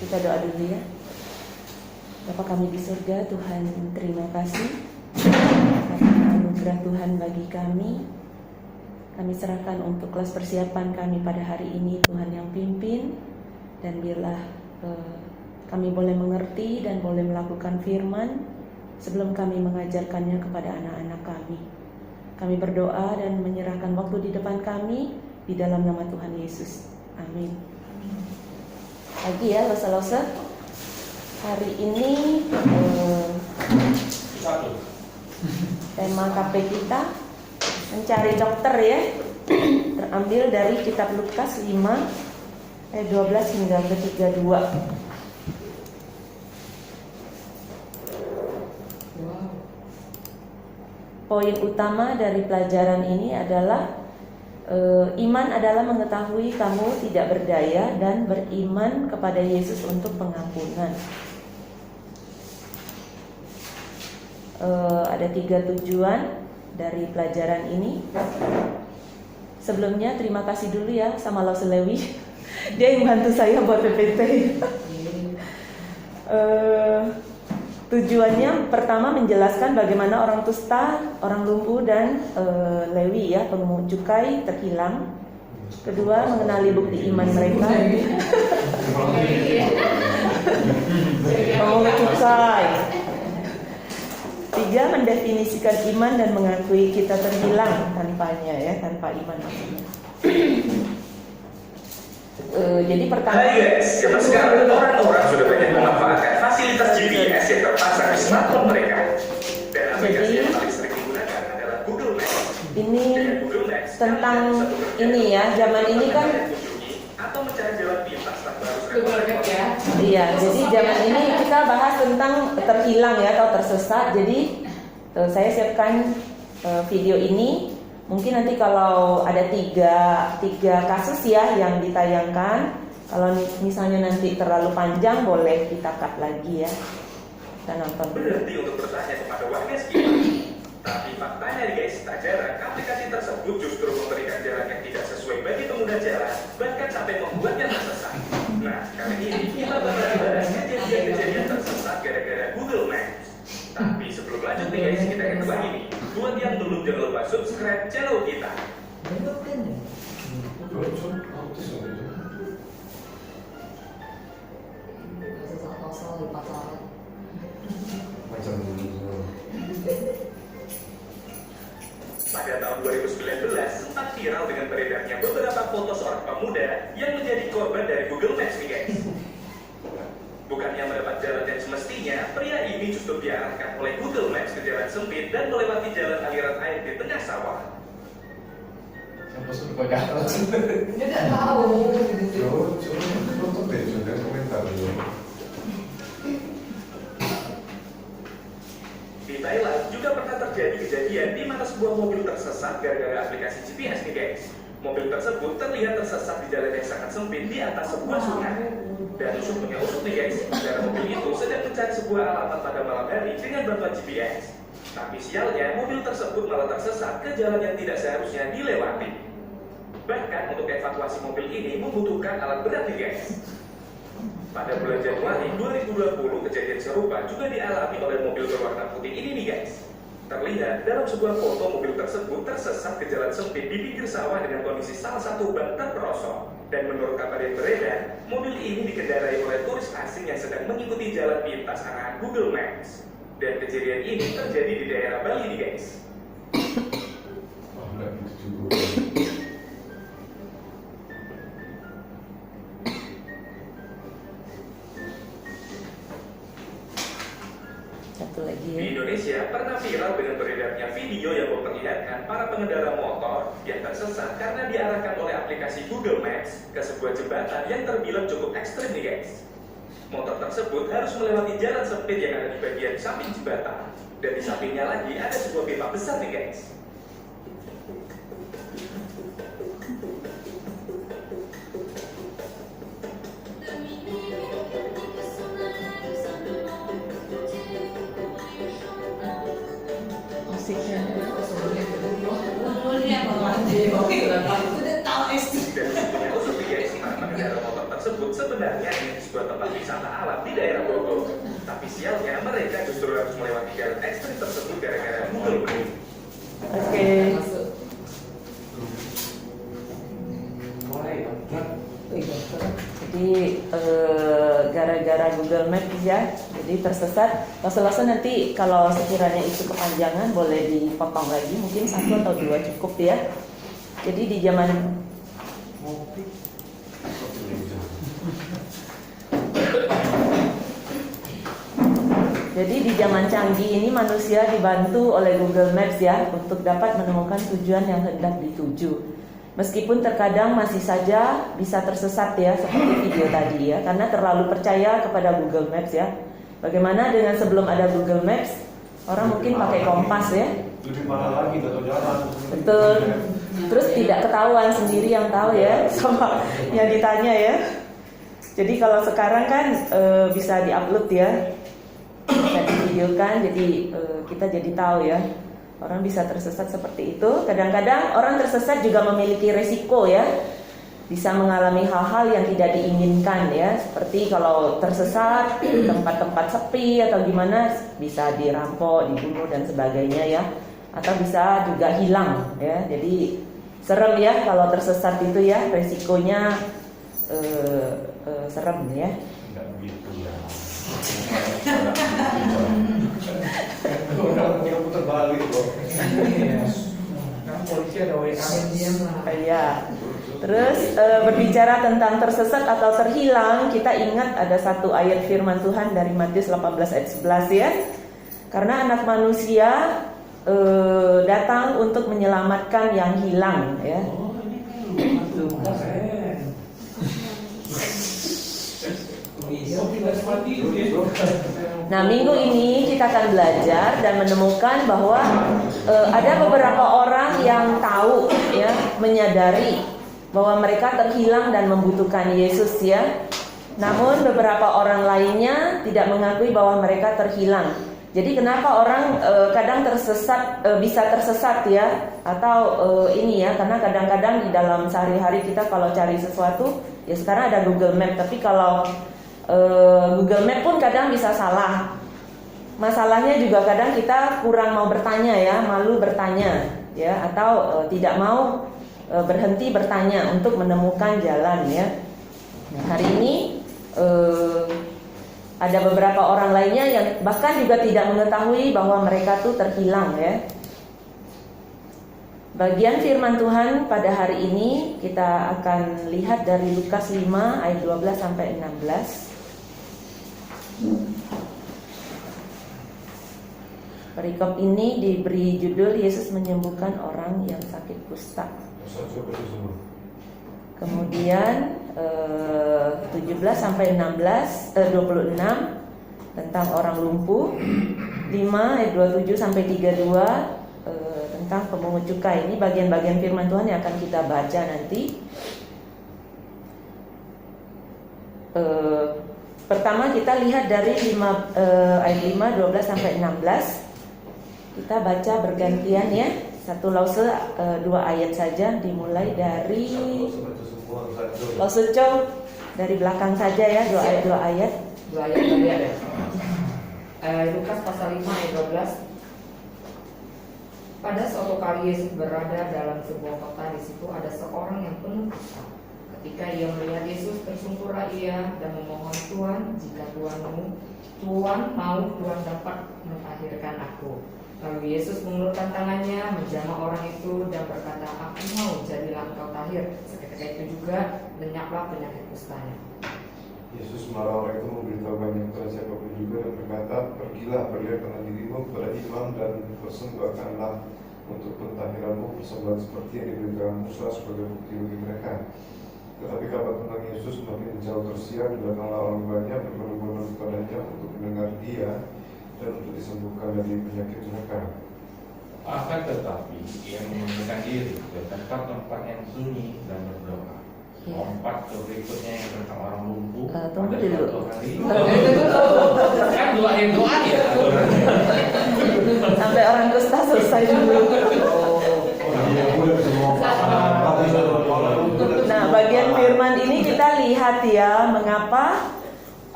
Kita doa dulu ya. Bapa kami di surga, Tuhan terima kasih karena anugerah Tuhan bagi kami. Kami serahkan untuk kelas persiapan kami pada hari ini, Tuhan yang pimpin. Dan biarlah kami boleh mengerti dan boleh melakukan firman sebelum kami mengajarkannya kepada anak-anak kami. Kami berdoa dan menyerahkan waktu di depan kami di dalam nama Tuhan Yesus. Amin. Lagi ya, losa-losa. Hari ini tema KP kita mencari dokter ya. Terambil dari kitab Lukas 5 ayat 12 hingga ke 32. Poin utama dari pelajaran ini adalah iman adalah mengetahui kamu tidak berdaya dan beriman kepada Yesus untuk pengampunan. Ada 3 tujuan dari pelajaran ini. Sebelumnya terima kasih dulu ya sama Lau Selewi. Dia yang bantu saya buat PPT. Tujuannya pertama menjelaskan bagaimana orang tusta, orang lumpuh dan Lewi ya, pengemungut cukai terhilang. Kedua, mengenali bukti iman mereka. Pengemungut cukai. 3, mendefinisikan iman dan mengakui kita terhilang tanpanya ya, tanpa iman maksudnya. Jadi pertama, hai guys, zaman sekarang orang-orang sudah banyak memanfaatkan fasilitas GPS yang terpasang di smartphone mereka. Dan aplikasi yang paling sering digunakan adalah Google Maps. Ini tentang ini ya, zaman ini kan atau mencari jalan pintas tanpa harus ya. Iya, jadi zaman ini kita bahas tentang terhilang ya atau tersesat. Jadi saya siapkan video ini. Mungkin nanti kalau ada tiga kasus ya yang ditayangkan. Kalau misalnya nanti terlalu panjang boleh kita cut lagi ya. Kita nonton dulu. Berhenti untuk bertanya kepada warga sekitar. Tapi faktanya guys, tak jarang aplikasi tersebut justru memberikan jalan yang tidak sesuai bagi pengguna jalan, bahkan sampai membuatnya tersesat. Nah, kali ini kita bakal bahas kejadian-kejadian tersesat gara-gara Google Maps. Tapi sebelum lanjut nih guys, kita ingat lagi nih, buat yang belum jangan lupa subscribe channel kita. Pada tahun 2019 sempat viral dengan beredarnya beberapa foto seorang pemuda yang menjadi korban dari Google Maps nih guys. Bukannya mendapat jalan yang semestinya, pria ini justru diarahkan oleh Google Maps ke jalan sempit dan melewati jalan aliran air di tengah sawah. Siapa suruh pakai apa? Dia nggak tahu. Coba nonton deh, coba komentar dulu. Di Thailand juga pernah terjadi kejadian di mana sebuah mobil tersesat gara-gara aplikasi GPS nih guys. Mobil tersebut terlihat tersesat di jalan yang sangat sempit di atas sebuah sungai. Dan usut punya usut nih guys, pengendara mobil itu sedang mencari sebuah alamat pada malam hari dengan bantuan GPS. Tapi sialnya mobil tersebut malah tersesat ke jalan yang tidak seharusnya dilewati. Bahkan untuk evakuasi mobil ini membutuhkan alat berat nih guys. Pada bulan Januari 2020 kejadian serupa juga dialami oleh mobil berwarna putih ini nih guys. Terlihat dalam sebuah foto mobil tersebut tersesat ke jalan sempit di pinggir sawah dengan kondisi salah satu ban terperosok. Dan menurut kabar yang beredar, mobil ini dikendarai oleh turis asing yang sedang mengikuti jalan pintas arahan Google Maps. Dan kejadian ini terjadi di daerah Bali nih guys. Wah, enggak gitu juga. Satu lagi Di ya. Indonesia pernah viral dengan beredarnya video yang memperlihatkan para pengendara motor yang tersesat karena diarahkan oleh aplikasi Google Maps ke sebuah jembatan yang terbilang cukup ekstrim nih guys. Motor tersebut harus melewati jalan sempit yang ada di bagian samping jembatan. Dan di sampingnya lagi ada sebuah pipa besar nih guys. Musiknya. Udah tahu Dan sebetulnya guys, para pengendara motor tersebut sebenarnya ingin sebuah tempat wisata alam di daerah Bogor. Tapi sialnya mereka justru harus melewati jalan ekstrim tersebut gara-gara Google Map. Oke. Jadi gara-gara Google Maps ya, jadi tersesat. Langsung nanti kalau sekiranya itu kepanjangan boleh dipotong lagi, mungkin 1 atau 2 cukup ya. Jadi di zaman canggih ini manusia dibantu oleh Google Maps ya untuk dapat menemukan tujuan yang hendak dituju. Meskipun terkadang masih saja bisa tersesat ya, seperti video tadi ya, karena terlalu percaya kepada Google Maps ya. Bagaimana dengan sebelum ada Google Maps, orang mungkin pakai kompas ya. Lebih mahal lagi atau jalan. Betul. Terus tidak ketahuan, sendiri yang tahu ya sama yang ditanya ya. Jadi kalau sekarang kan bisa diupload ya, bisa divideokan, jadi kita jadi tahu ya. Orang bisa tersesat seperti itu. Kadang-kadang orang tersesat juga memiliki resiko ya, bisa mengalami hal-hal yang tidak diinginkan ya. Seperti kalau tersesat di tempat-tempat sepi atau gimana, bisa dirampok, dibunuh dan sebagainya ya. Atau bisa juga hilang ya. Jadi serem ya kalau tersesat itu ya, resikonya serem ya. Tidak begitu ya. Orang putar balik loh. Polisi ada WA. Iya. Terus berbicara tentang tersesat atau terhilang, kita ingat ada satu ayat firman Tuhan dari Matius 18 ayat 11 ya. Karena anak manusia datang untuk menyelamatkan yang hilang ya. Nah, minggu ini kita akan belajar dan menemukan bahwa ada beberapa orang yang tahu ya, menyadari bahwa mereka terhilang dan membutuhkan Yesus ya. Namun beberapa orang lainnya tidak mengakui bahwa mereka terhilang. Jadi kenapa orang kadang tersesat, bisa tersesat ya, atau ini ya, karena kadang-kadang di dalam sehari-hari kita kalau cari sesuatu ya, sekarang ada Google Map, tapi kalau Google Map pun kadang bisa salah. Masalahnya juga kadang kita kurang mau bertanya ya, malu bertanya ya, atau tidak mau berhenti bertanya untuk menemukan jalan ya. Nah, hari ini ada beberapa orang lainnya yang bahkan juga tidak mengetahui bahwa mereka tuh terhilang ya. Bagian firman Tuhan pada hari ini kita akan lihat dari Lukas 5 ayat 12 sampai 16. Perikop ini diberi judul Yesus menyembuhkan orang yang sakit kusta. Kemudian 17 sampai 26 tentang orang lumpuh. 5 ayat 27 sampai 32 tentang pemungut cukai. Ini bagian-bagian firman Tuhan yang akan kita baca nanti. Pertama kita lihat dari ayat 5, 12 sampai 16. Kita baca bergantian ya. Satu lause 2 ayat saja, dimulai dari lause dari belakang saja ya, 2 ayat 2 ayat. 2 ayat tadi ada. Lukas pasal 5 ayat 12. Pada suatu kali Yesus berada dalam sebuah kota, di situ ada seorang yang penuh kusta. Ketika ia melihat Yesus, tersungkurlah ia dan memohon, Tuhan, jika Tuhan mau, Tuhan dapat mentahirkan aku. Lalu Yesus mengulurkan tangannya, menjamah orang itu dan berkata, aku mau, jadilah engkau tahir. Seketika itu juga lenyaplah penyakit kustanya. Yesus marah orang itu, memberitahu banyak kepada siapapun juga dan berkata, pergilah, perlihatkanlah dirimu kepada imam dan persembahkanlah untuk pentahiranmu persembahan seperti yang diberikan Musa sebagai bukti bagi mereka. Tetapi kabar tentang Yesus semakin jauh tersiar, datanglah orang banyak berbondong-bondong kepadanya untuk mendengar dia dan untuk disembuhkan dari penyakit mereka. Akan tetapi ia mengundurkan diri ke tempat-tempat yang sunyi dan berdoa. Lompat ke berikutnya yang tentang orang lumpuh. Tunggu pada dulu. suatu hari. Kan doain doa ya. Sampai orang kusta selesai dulu. Nah, bagian firman ini kita lihat ya, mengapa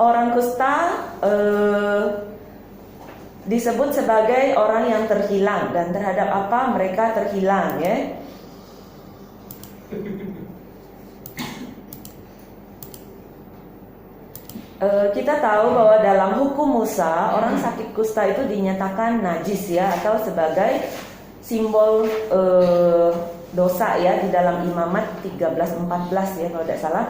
orang kusta disebut sebagai orang yang terhilang, dan terhadap apa mereka terhilang, ya. Kita tahu bahwa dalam hukum Musa, orang sakit kusta itu dinyatakan najis, ya, atau sebagai simbol dosa, ya, di dalam Imamat 13:14, ya, kalau tidak salah.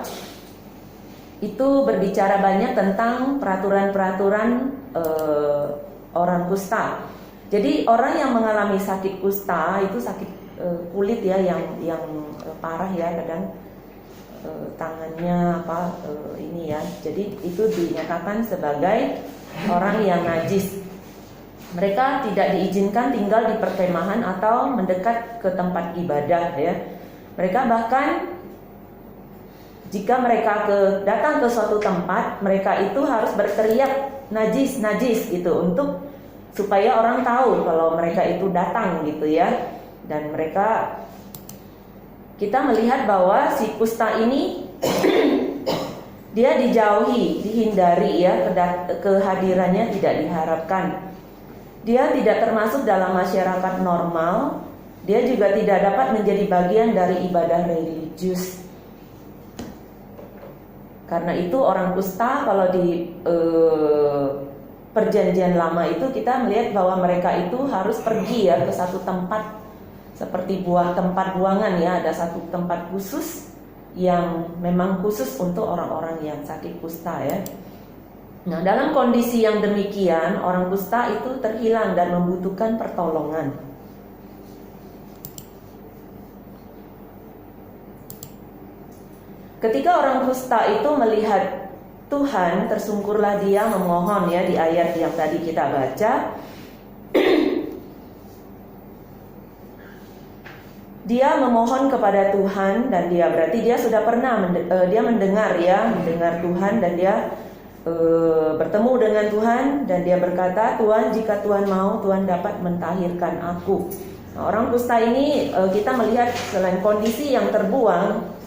Itu berbicara banyak tentang peraturan-peraturan orang kusta. Jadi orang yang mengalami sakit kusta itu sakit kulit, ya, yang parah, ya, kadang tangannya ini, ya. Jadi itu dinyatakan sebagai orang yang najis. Mereka tidak diizinkan tinggal di perkemahan atau mendekat ke tempat ibadah, ya. Mereka bahkan jika mereka datang ke suatu tempat, mereka itu harus berteriak najis, najis gitu, untuk supaya orang tahu kalau mereka itu datang, gitu, ya. Dan kita melihat bahwa si kusta ini dia dijauhi, dihindari, ya, kehadirannya tidak diharapkan. Dia tidak termasuk dalam masyarakat normal. Dia juga tidak dapat menjadi bagian dari ibadah religius. Karena itu orang kusta kalau di perjanjian lama itu kita melihat bahwa mereka itu harus pergi, ya, ke satu tempat seperti tempat buangan, ya. Ada satu tempat khusus yang memang khusus untuk orang-orang yang sakit kusta, ya. Nah, dalam kondisi yang demikian, orang kusta itu terhilang dan membutuhkan pertolongan. Ketika orang kusta itu melihat Tuhan, tersungkurlah dia memohon, ya, di ayat yang tadi kita baca. Dia memohon kepada Tuhan, dan berarti dia sudah pernah dia mendengar, ya, mendengar Tuhan, dan dia bertemu dengan Tuhan, dan dia berkata, Tuhan, jika Tuhan mau, Tuhan dapat mentahirkan aku. Nah, orang kusta ini kita melihat selain kondisi yang terbuang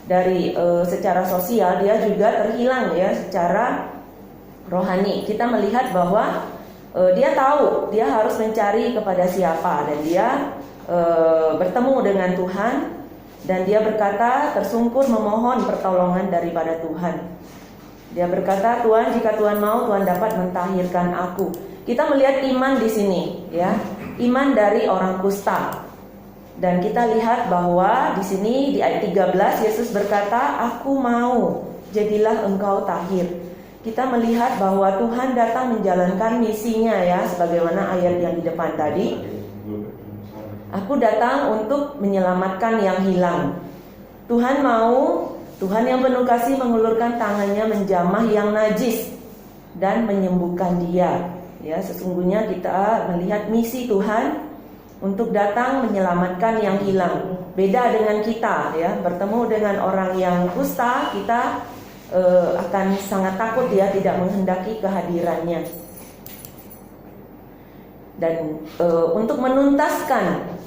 dari secara sosial, dia juga terhilang, ya, secara rohani. Kita melihat bahwa dia tahu dia harus mencari kepada siapa, dan dia bertemu dengan Tuhan, dan dia berkata, tersungkur memohon pertolongan daripada Tuhan. Dia berkata, Tuhan, jika Tuhan mau, Tuhan dapat mentahirkan aku. Kita melihat iman di sini, ya, iman dari orang kusta. Dan kita lihat bahwa di sini di ayat 13 Yesus berkata, aku mau, jadilah engkau tahir. Kita melihat bahwa Tuhan datang menjalankan misinya, ya, sebagaimana ayat yang di depan tadi. Aku datang untuk menyelamatkan yang hilang. Tuhan mau, Tuhan yang penuh kasih mengulurkan tangannya menjamah yang najis dan menyembuhkan dia. Ya, sesungguhnya kita melihat misi Tuhan untuk datang menyelamatkan yang hilang. Beda dengan kita, ya, bertemu dengan orang yang kusta, kita akan sangat takut, ya, tidak menghendaki kehadirannya. Dan untuk menuntaskan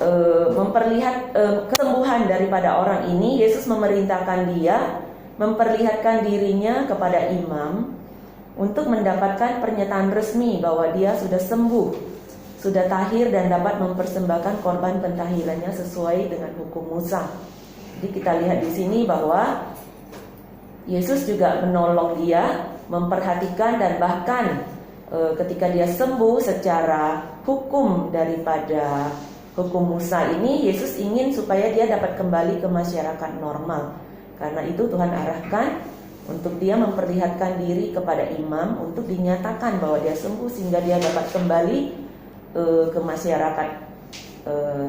kesembuhan daripada orang ini, Yesus memerintahkan dia memperlihatkan dirinya kepada imam untuk mendapatkan pernyataan resmi bahwa dia sudah sembuh, sudah tahir, dan dapat mempersembahkan korban pentahirannya sesuai dengan hukum Musa. Jadi kita lihat di sini bahwa Yesus juga menolong dia, memperhatikan, dan bahkan ketika dia sembuh secara hukum daripada hukum Musa ini, Yesus ingin supaya dia dapat kembali ke masyarakat normal. Karena itu Tuhan arahkan untuk dia memperlihatkan diri kepada imam untuk dinyatakan bahwa dia sembuh, sehingga dia dapat kembali ke masyarakat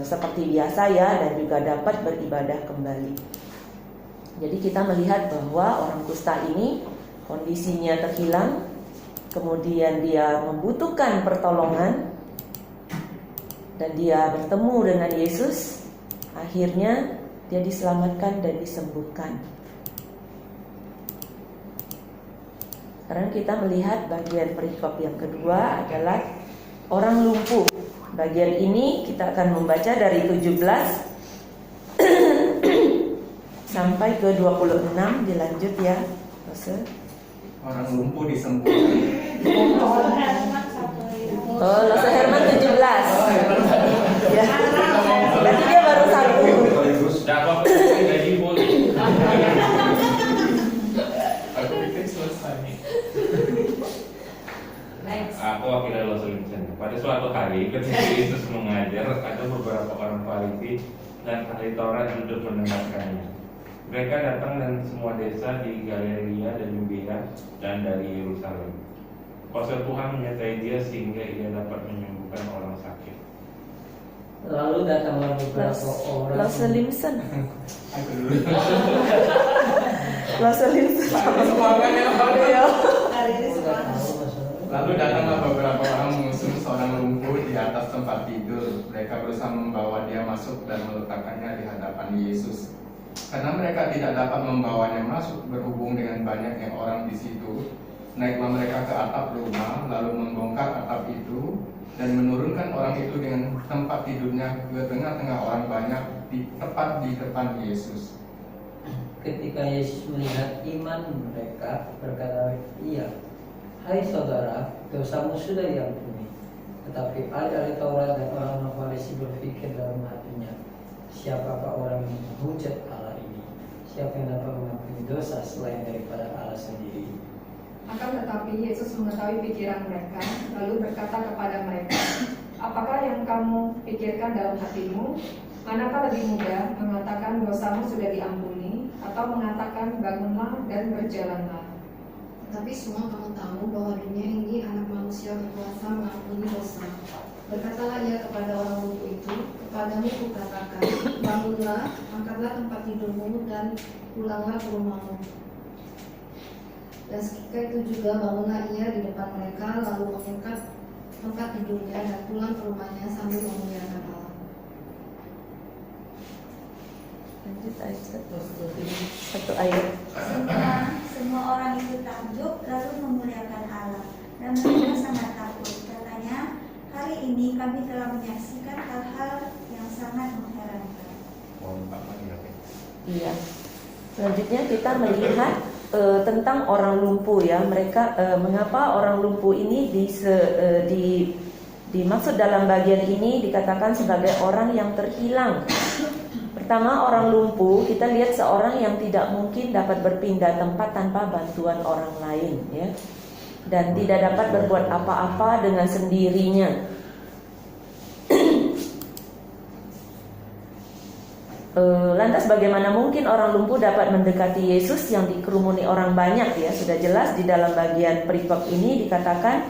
seperti biasa, ya, dan juga dapat beribadah kembali. Jadi kita melihat bahwa orang kusta ini kondisinya terhilang, kemudian dia membutuhkan pertolongan, dan dia bertemu dengan Yesus. Akhirnya dia diselamatkan dan disembuhkan. Sekarang kita melihat bagian perikop yang kedua adalah orang lumpuh. Bagian ini kita akan membaca dari 17 sampai ke 26, dilanjut, ya, Pastor. orang lumpuh disembuhkan. Oh, Lose Herman 17. Ya. Berarti dia baru satu. Tidak apa-apa, gaji boleh. Aku pikir selesai. Next. Aku wakil Lose Herman. Pada suatu hari ketika Yesus mengajar, ada beberapa orang Farisi dan ahli Taurat duduk mendengarkannya. Mereka datang dari semua desa di Galilea dan Yudea dan dari Yerusalem. Kuasa Tuhan menyertai dia sehingga ia dapat menyembuhkan orang sakit. Lalu datanglah beberapa orang. Lose Limson. Aku dulu. Lose Limson. Semangatnya apa? Iya. Lalu datanglah beberapa orang mengusung seorang lumpuh di atas tempat tidur. Mereka berusaha membawa dia masuk dan meletakkannya di hadapan Yesus. Karena mereka tidak dapat membawanya masuk berhubung dengan banyaknya orang di situ, naiklah mereka ke atap rumah, lalu membongkar atap itu dan menurunkan orang itu dengan tempat tidurnya ke tengah-tengah orang banyak, tepat di depan Yesus. Ketika Yesus melihat iman mereka, berkata, "Iya, hai saudara, dosamu sudah diampuni." Tetapi ahli-ahli Taurat dan orang-orang Farisi berpikir dalam hatinya, siapakah orang yang menghujat Allah ini? Siapa yang dapat mengampuni dosa selain daripada Allah sendiri? Akan tetapi Yesus mengetahui pikiran mereka, lalu berkata kepada mereka, "Apakah yang kamu pikirkan dalam hatimu? Manakah lebih mudah, mengatakan dosamu sudah diampuni, atau mengatakan bangunlah dan berjalanlah?" Tapi semua kamu tahu bahwa dunia ini anak manusia berkuasa mengampuni dosa. Berkatalah ia kepada orang lumpuh itu, "Kepadamu kukatakan, bangunlah, angkatlah tempat tidurmu dan pulanglah ke rumahmu." Dan seketika itu juga bangunlah ia di depan mereka, lalu mengangkat tempat tidurnya dan pulang ke rumahnya sambil memuliakan Allah. Lanjut ayat satu ayat. Semua orang itu takjub lalu memuliakan Allah dan mereka sangat takut. Katanya, "Hari ini kami telah menyaksikan hal-hal yang sangat mengherankan." Iya. Selanjutnya kita melihat tentang orang lumpuh ya. Mereka mengapa orang lumpuh ini dimaksud dalam bagian ini dikatakan sebagai orang yang terhilang. Pertama, orang lumpuh kita lihat seorang yang tidak mungkin dapat berpindah tempat tanpa bantuan orang lain ya. Dan tidak dapat berbuat apa-apa dengan sendirinya. Lantas bagaimana mungkin orang lumpuh dapat mendekati Yesus yang dikerumuni orang banyak ya? Sudah jelas di dalam bagian perikop ini dikatakan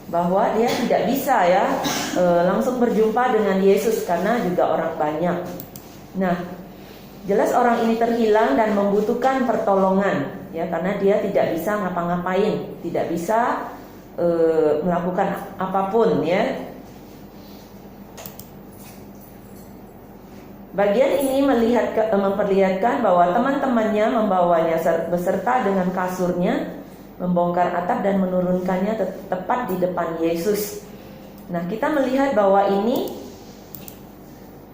bahwa dia tidak bisa ya langsung berjumpa dengan Yesus karena juga orang banyak. Nah, jelas orang ini terhilang dan membutuhkan pertolongan ya, karena dia tidak bisa ngapa-ngapain, tidak bisa melakukan apapun ya. Bagian ini memperlihatkan bahwa teman-temannya membawanya beserta dengan kasurnya, membongkar atap dan menurunkannya tepat di depan Yesus. Nah, kita melihat bahwa ini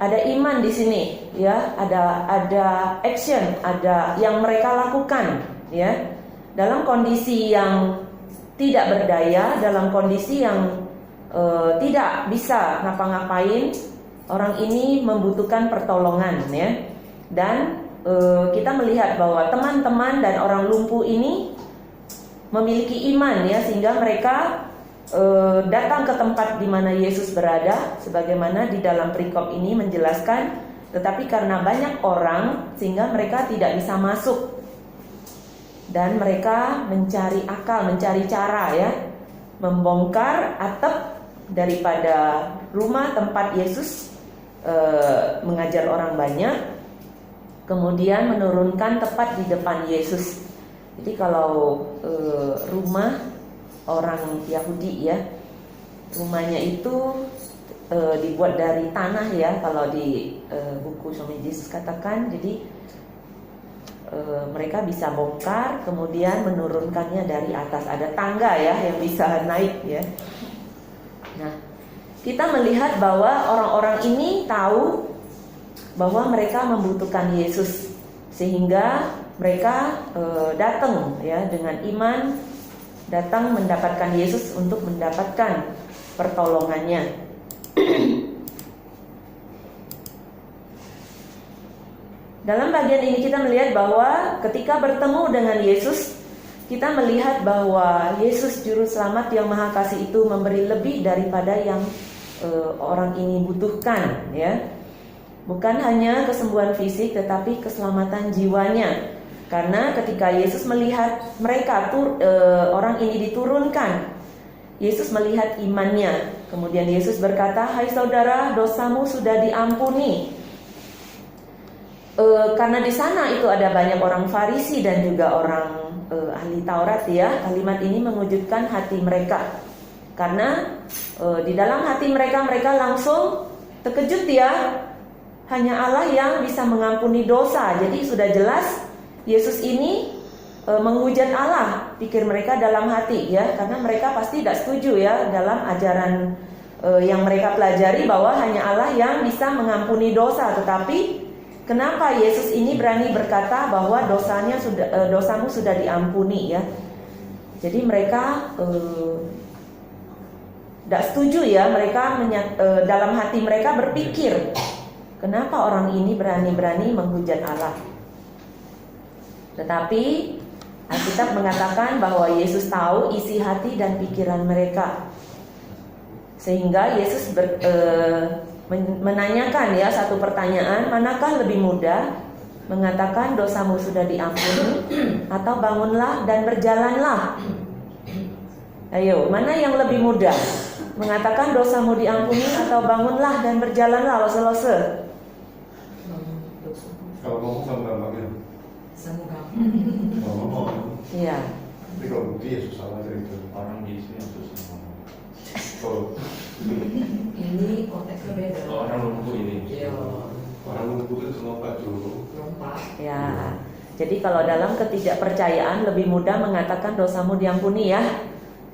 ada iman di sini, ya, ada action, ada yang mereka lakukan, ya, dalam kondisi yang tidak berdaya, dalam kondisi yang tidak bisa ngapa-ngapain. Orang ini membutuhkan pertolongan ya. Dan kita melihat bahwa teman-teman dan orang lumpuh ini memiliki iman ya, sehingga mereka datang ke tempat di mana Yesus berada, sebagaimana di dalam perikop ini menjelaskan. Tetapi karena banyak orang sehingga mereka tidak bisa masuk. Dan mereka mencari akal, mencari cara ya, membongkar atap daripada rumah tempat Yesus mengajar orang banyak, kemudian menurunkan tepat di depan Yesus. Jadi kalau rumah orang Yahudi ya, rumahnya itu dibuat dari tanah ya, kalau di buku Suami Yesus katakan. Jadi mereka bisa bongkar kemudian menurunkannya dari atas, ada tangga ya yang bisa naik ya. Nah, kita melihat bahwa orang-orang ini tahu bahwa mereka membutuhkan Yesus, sehingga mereka datang ya dengan iman datang mendapatkan Yesus untuk mendapatkan pertolongannya. Dalam bagian ini kita melihat bahwa ketika bertemu dengan Yesus, kita melihat bahwa Yesus Juru Selamat yang Maha Kasih itu memberi lebih daripada yang orang ini butuhkan, ya. Bukan hanya kesembuhan fisik, tetapi keselamatan jiwanya. Karena ketika Yesus melihat mereka orang ini diturunkan, Yesus melihat imannya. Kemudian Yesus berkata, "Hai saudara, dosamu sudah diampuni." Karena di sana itu ada banyak orang Farisi dan juga orang ahli Taurat, ya. Kalimat ini mengejutkan hati mereka. Karena di dalam hati mereka langsung terkejut, ya. Hanya Allah yang bisa mengampuni dosa. Jadi sudah jelas Yesus ini menghujat Allah, pikir mereka dalam hati, ya. Karena mereka pasti tidak setuju, ya, dalam ajaran yang mereka pelajari bahwa hanya Allah yang bisa mengampuni dosa. Tetapi kenapa Yesus ini berani berkata bahwa dosamu sudah diampuni, ya? Jadi mereka tidak setuju, ya. Mereka dalam hati mereka berpikir, kenapa orang ini berani-berani menghujat Allah? Tetapi Alkitab mengatakan bahwa Yesus tahu isi hati dan pikiran mereka, sehingga Yesus menanyakan, ya, satu pertanyaan, manakah lebih mudah, mengatakan dosamu sudah diampuni, atau bangunlah dan berjalanlah? Ayo, mana yang lebih mudah, mengatakan dosamu diampuni atau bangunlah dan berjalanlah? Lose-lose. Kalau ngomong sama gampangnya. Kalau ngomong. Iya. Tapi kalau bukti ya susah aja itu. Orang di sini susah. Kalau Ini konteksnya beda. Orang lumpuh ini. Iya. orang lumpuh itu lompat dulu. Ya. Jadi kalau dalam ketidakpercayaan lebih mudah mengatakan dosamu diampuni, ya.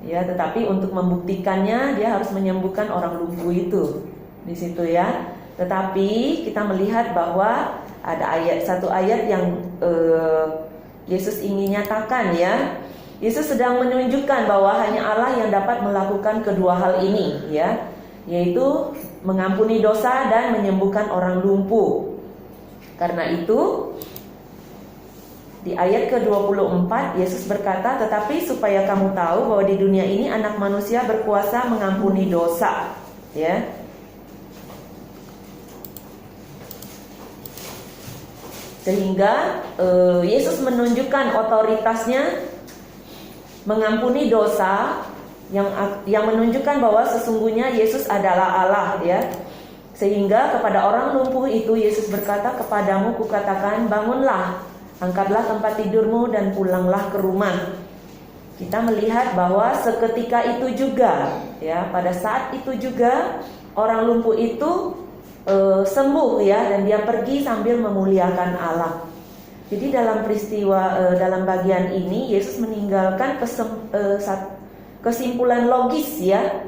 Ya, tetapi untuk membuktikannya dia harus menyembuhkan orang lumpuh itu di situ, ya. Tetapi kita melihat bahwa ada satu ayat yang Yesus ingin nyatakan, ya. Yesus sedang menunjukkan bahwa hanya Allah yang dapat melakukan kedua hal ini, ya, yaitu mengampuni dosa dan menyembuhkan orang lumpuh. Karena itu di ayat ke-24 Yesus berkata, "Tetapi supaya kamu tahu bahwa di dunia ini Anak Manusia berkuasa mengampuni dosa." Ya. Sehingga Yesus menunjukkan otoritasnya mengampuni dosa, yang menunjukkan bahwa sesungguhnya Yesus adalah Allah, ya. Sehingga kepada orang lumpuh itu Yesus berkata, "Kepadamu kukatakan, bangunlah, angkatlah tempat tidurmu dan pulanglah ke rumah." Kita melihat bahwa seketika itu juga, ya, pada saat itu juga orang lumpuh itu sembuh, ya, dan dia pergi sambil memuliakan Allah. Jadi dalam peristiwa dalam bagian ini Yesus meninggalkan kesimpulan logis, ya,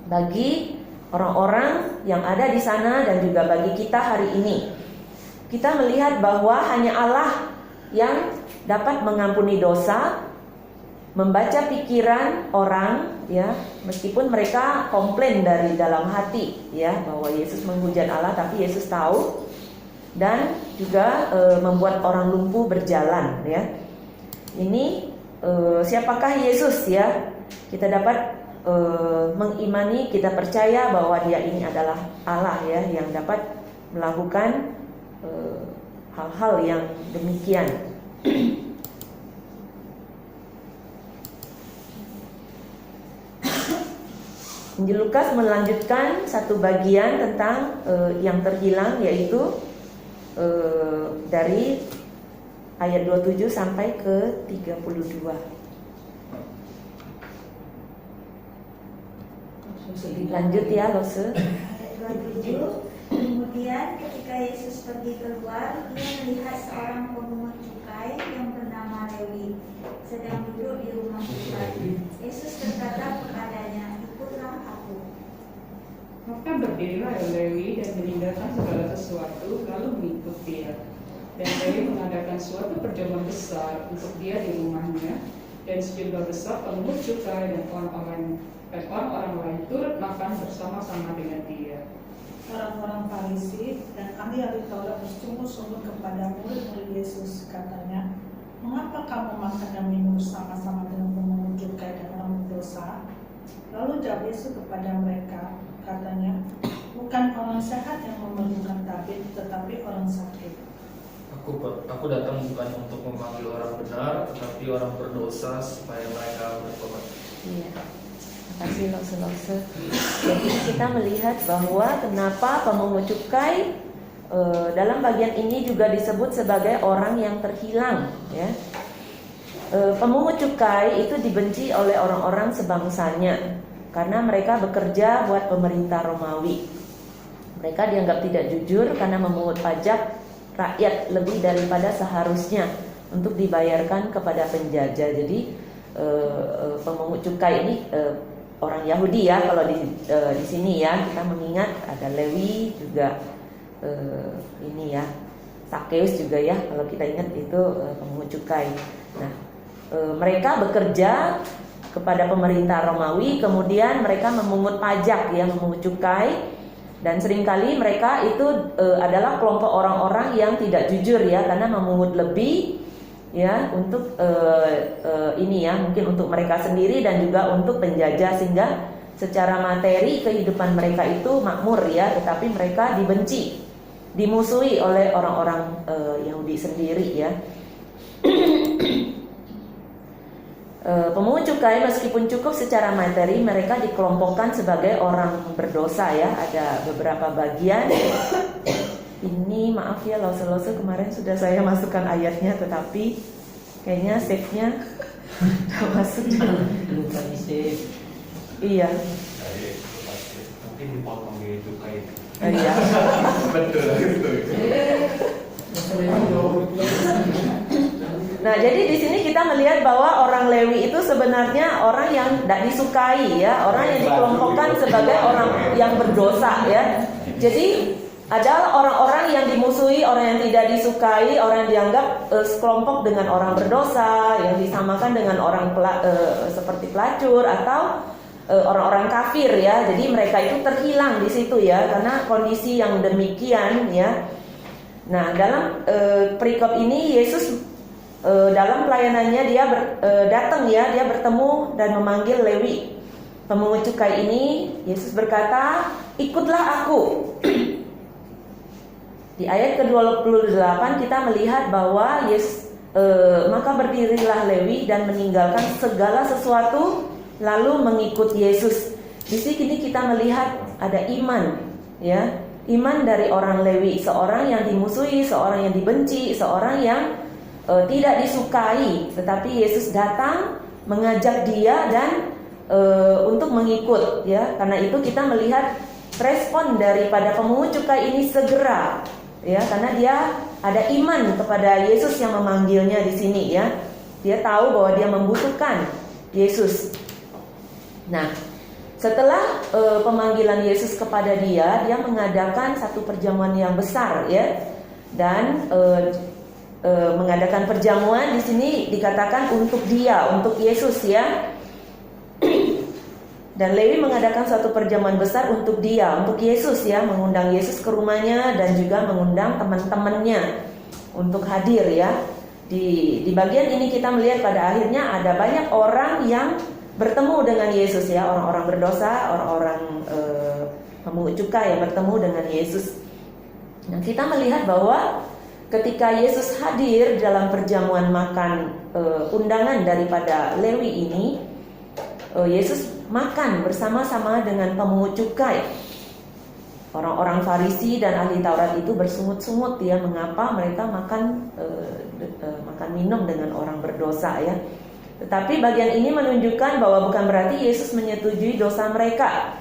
bagi orang-orang yang ada di sana dan juga bagi kita hari ini. Kita melihat bahwa hanya Allah yang dapat mengampuni dosa, membaca pikiran orang, ya, meskipun mereka komplain dari dalam hati, ya, bahwa Yesus menghujat Allah, tapi Yesus tahu, dan juga membuat orang lumpuh berjalan, ya. Ini siapakah Yesus, ya? Kita dapat mengimani, kita percaya bahwa Dia ini adalah Allah, ya, yang dapat melakukan hal-hal yang demikian. Injil Lukas melanjutkan satu bagian tentang yang terhilang, yaitu dari ayat 27 sampai ke 32. Lanjut, ya, Lose. Ayat 27. Kemudian ketika Yesus pergi keluar, Dia melihat seorang pemungut cukai yang bernama Lewi sedang duduk di rumah cukai. Yesus berkata kepadanya, "Ikutlah aku." Maka berdirilah Lewi dan meninggalkan segala sesuatu lalu mengikut Dia. Dan Lewi mengadakan suatu perjamuan besar untuk Dia di rumahnya. dan sejumlah besar pemungut cukai dan orang-orang lain turut makan bersama-sama dengan dia. Orang-orang Farisi dan ahli-ahli Taurat bersungguh-sungguh kepada murid-murid Yesus, katanya, "Mengapa kamu makan dan minum bersama-sama dengan pemungut cukai dan orang berdosa?" Lalu jawab Yesus kepada mereka, katanya, "Bukan orang sehat yang memerlukan tabib, tetapi orang sakit. Aku datang bukan untuk memanggil orang benar, tetapi orang berdosa supaya mereka bertobat." Iya. Terima kasih Lose. Jadi kita melihat bahwa kenapa pemungut cukai dalam bagian ini juga disebut sebagai orang yang terhilang, ya. Pemungut cukai itu dibenci oleh orang-orang sebangsanya karena mereka bekerja buat pemerintah Romawi. Mereka dianggap tidak jujur karena memungut pajak rakyat lebih daripada seharusnya untuk dibayarkan kepada penjajah. Jadi pemungut cukai ini orang Yahudi ya, kalau di sini ya kita mengingat ada Lewi juga, ini ya Sakeus juga ya, kalau kita ingat itu pemungut cukai. Nah, mereka bekerja kepada pemerintah Romawi, kemudian mereka memungut pajak ya, memungut cukai, dan seringkali mereka itu adalah kelompok orang-orang yang tidak jujur ya, karena memungut lebih ya untuk ini ya, mungkin untuk mereka sendiri dan juga untuk penjajah, sehingga secara materi kehidupan mereka itu makmur ya, tetapi mereka dibenci, dimusuhi oleh orang-orang Yahudi sendiri ya. Pemungut cukai meskipun cukup secara materi, mereka dikelompokkan sebagai orang berdosa ya. Ada beberapa bagian. Ini maaf ya, Lose kemarin sudah saya masukkan ayatnya, tetapi kayaknya save-nya udah masuk. Belum kami save. Iya. Nanti dipotong biaya cukai. Iya. Betul. Nah, jadi di sini kita melihat bahwa orang Lewi itu sebenarnya orang yang tidak disukai ya, orang yang dikelompokkan sebagai orang yang berdosa ya. Jadi adalah orang-orang yang dimusuhi, orang yang tidak disukai, orang yang dianggap sekelompok dengan orang berdosa, yang disamakan dengan orang seperti pelacur atau orang-orang kafir ya. Jadi mereka itu terhilang di situ ya, karena kondisi yang demikian ya. Nah, dalam perikop ini Yesus dalam pelayanannya dia datang ya, dia bertemu dan memanggil Lewi, pemungut cukai ini. Yesus berkata, "Ikutlah aku." Di ayat ke-28 kita melihat bahwa Yesus maka berdirilah Lewi dan meninggalkan segala sesuatu lalu mengikut Yesus. Di sini kita melihat ada iman ya, iman dari orang Lewi, seorang yang dimusuhi, seorang yang dibenci, seorang yang tidak disukai, tetapi Yesus datang mengajak dia dan untuk mengikut ya. Karena itu kita melihat respon daripada pemungut cukai ini segera ya, karena dia ada iman kepada Yesus yang memanggilnya di sini ya. Dia tahu bahwa dia membutuhkan Yesus. Nah, setelah pemanggilan Yesus kepada dia mengadakan satu perjamuan yang besar ya, dan mengadakan perjamuan di sini dikatakan untuk dia, untuk Yesus ya. Dan Lewi mengadakan satu perjamuan besar untuk dia, untuk Yesus ya, mengundang Yesus ke rumahnya dan juga mengundang teman-temannya untuk hadir ya. Di bagian ini kita melihat pada akhirnya ada banyak orang yang bertemu dengan Yesus ya, orang-orang berdosa, orang-orang pemungut cukai yang bertemu dengan Yesus. Nah, kita melihat bahwa ketika Yesus hadir dalam perjamuan makan undangan daripada Lewi ini, Yesus makan bersama-sama dengan pemungut cukai. Orang-orang Farisi dan ahli Taurat itu bersungut-sungut ya, mengapa mereka makan minum dengan orang berdosa ya. Tetapi bagian ini menunjukkan bahwa bukan berarti Yesus menyetujui dosa mereka,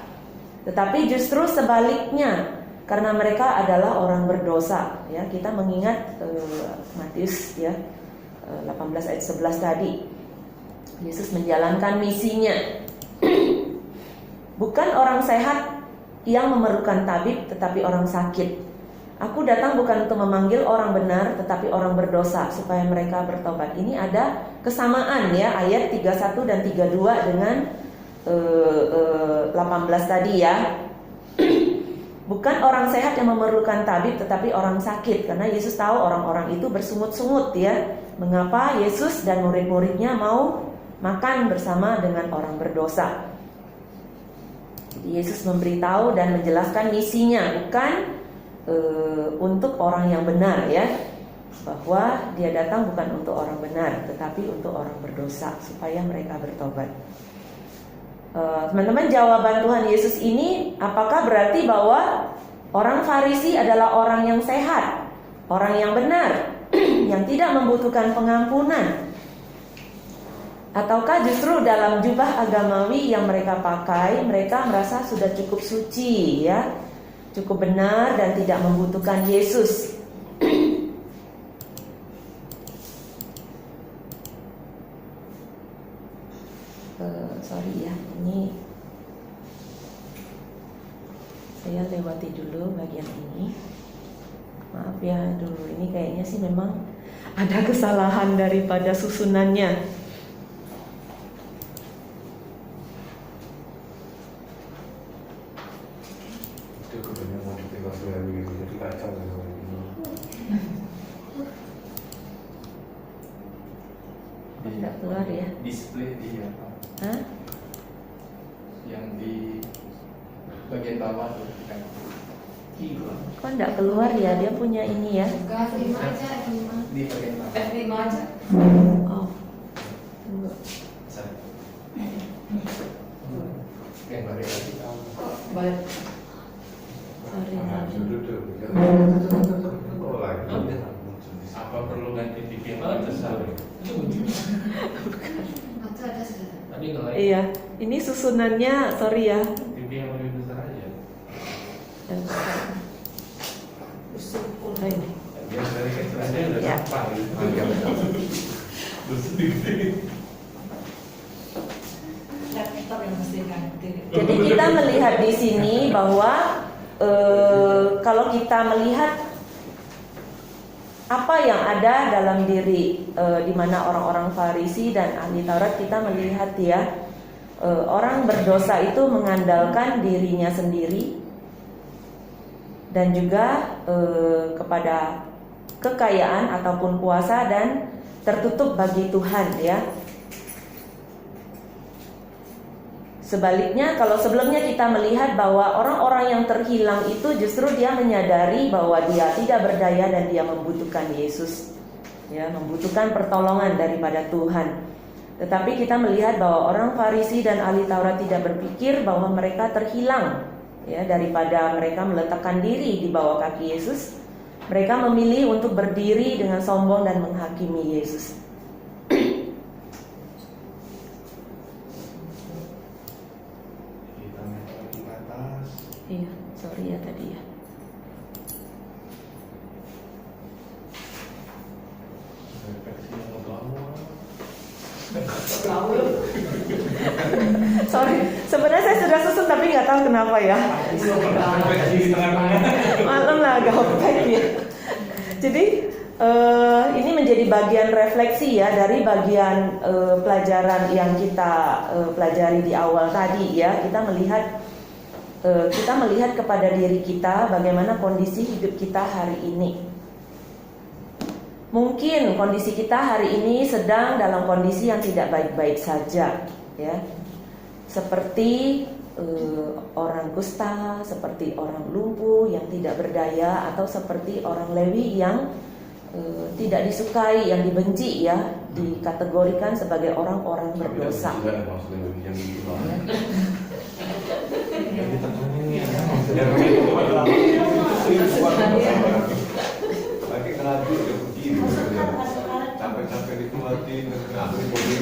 tetapi justru sebaliknya, karena mereka adalah orang berdosa ya. Kita mengingat Matius ya 18 ayat 11 tadi. Yesus menjalankan misinya. Bukan orang sehat yang memerlukan tabib, tetapi orang sakit. Aku datang bukan untuk memanggil orang benar, tetapi orang berdosa supaya mereka bertobat. Ini ada kesamaan ya, ayat 31 dan 32 dengan 18 tadi ya. Bukan orang sehat yang memerlukan tabib, tetapi orang sakit. Karena Yesus tahu orang-orang itu bersungut-sungut ya. Mengapa Yesus dan murid-muridnya mau makan bersama dengan orang berdosa. Jadi Yesus memberitahu dan menjelaskan misinya, bukan untuk orang yang benar ya, bahwa dia datang bukan untuk orang benar, tetapi untuk orang berdosa supaya mereka bertobat. Teman-teman, jawaban Tuhan Yesus ini apakah berarti bahwa orang Farisi adalah orang yang sehat, orang yang benar, yang tidak membutuhkan pengampunan? Ataukah justru dalam jubah agamawi yang mereka pakai, mereka merasa sudah cukup suci ya, cukup benar dan tidak membutuhkan Yesus? Sorry ya, ini saya lewati dulu bagian ini. Maaf ya dulu, ini kayaknya sih memang ada kesalahan daripada susunannya. Itu kebanyakan motivasi lagi jadi kacau ini. Tidak keluar ya? Display di apa? Hah? Yang di bagian bawah tuh kan. Kok enggak keluar ya? Dia punya ini ya. F5 aja, F5. Di bagian bawah. F5 aja. Oh. Tunggu. Yang balik lagi tahu. Balik. Sorry. Oh lagi. Apa perlu ganti TV yang lebih besar? Atau ada sudah. Tadi nggak Iya, ini susunannya, sorry ya. TV yang lebih besar aja. Oh, ini. Dia dari kecil aja udah Ya. gampang gitu. Laptop yang mesti ganti. Jadi kita melihat di sini bahwa kalau kita melihat apa yang ada dalam diri di mana orang-orang Farisi dan ahli Taurat, kita melihat ya, orang berdosa itu mengandalkan dirinya sendiri dan juga kepada kekayaan ataupun kuasa dan tertutup bagi Tuhan ya. Sebaliknya, kalau sebelumnya kita melihat bahwa orang-orang yang terhilang itu justru dia menyadari bahwa dia tidak berdaya dan dia membutuhkan Yesus, ya, membutuhkan pertolongan daripada Tuhan. Tetapi kita melihat bahwa orang Farisi dan ahli Taurat tidak berpikir bahwa mereka terhilang, ya, daripada mereka meletakkan diri di bawah kaki Yesus. Mereka memilih untuk berdiri dengan sombong dan menghakimi Yesus. Iya, sorry ya tadi ya. Sorry, sebenarnya saya sudah susun tapi nggak tahu kenapa ya. Malam lah gaptek ya. Jadi ini menjadi bagian refleksi ya dari bagian pelajaran yang kita pelajari di awal tadi ya. Kita melihat kepada diri kita bagaimana kondisi hidup kita hari ini. Mungkin kondisi kita hari ini sedang dalam kondisi yang tidak baik-baik saja, ya. Seperti orang kusta, seperti orang lumpuh yang tidak berdaya, atau seperti orang Lewi yang tidak disukai, yang dibenci, ya, dikategorikan sebagai orang-orang berdosa.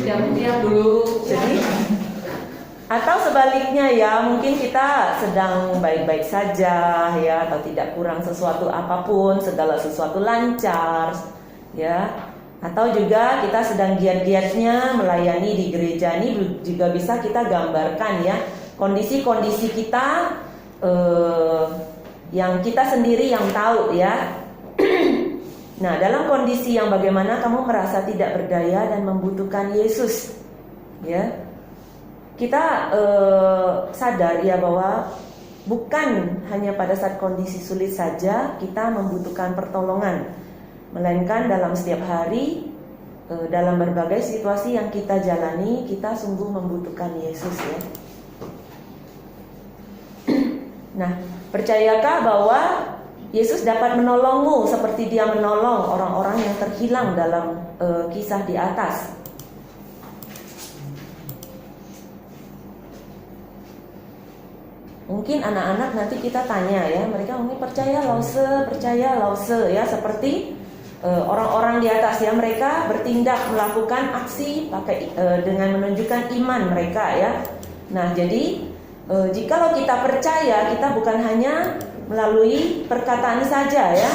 Diam dulu. Jadi, atau sebaliknya ya, mungkin kita sedang baik-baik saja ya, atau tidak kurang sesuatu apapun, segala sesuatu lancar ya. Atau juga kita sedang giat-giatnya melayani di gereja. Ini juga bisa kita gambarkan ya, kondisi-kondisi kita yang kita sendiri yang tahu ya. Nah, dalam kondisi yang bagaimana kamu merasa tidak berdaya dan membutuhkan Yesus, ya, kita sadar ya bahwa bukan hanya pada saat kondisi sulit saja kita membutuhkan pertolongan, melainkan dalam setiap hari, dalam berbagai situasi yang kita jalani, kita sungguh membutuhkan Yesus ya. Nah, percayakah bahwa Yesus dapat menolongmu seperti Dia menolong orang-orang yang terhilang dalam kisah di atas? Mungkin anak-anak nanti kita tanya ya, mereka mungkin percaya lause ya, seperti orang-orang di atas ya, mereka bertindak melakukan aksi pakai dengan menunjukkan iman mereka ya. Nah, jadi jikalau kita percaya, kita bukan hanya melalui perkataan saja ya,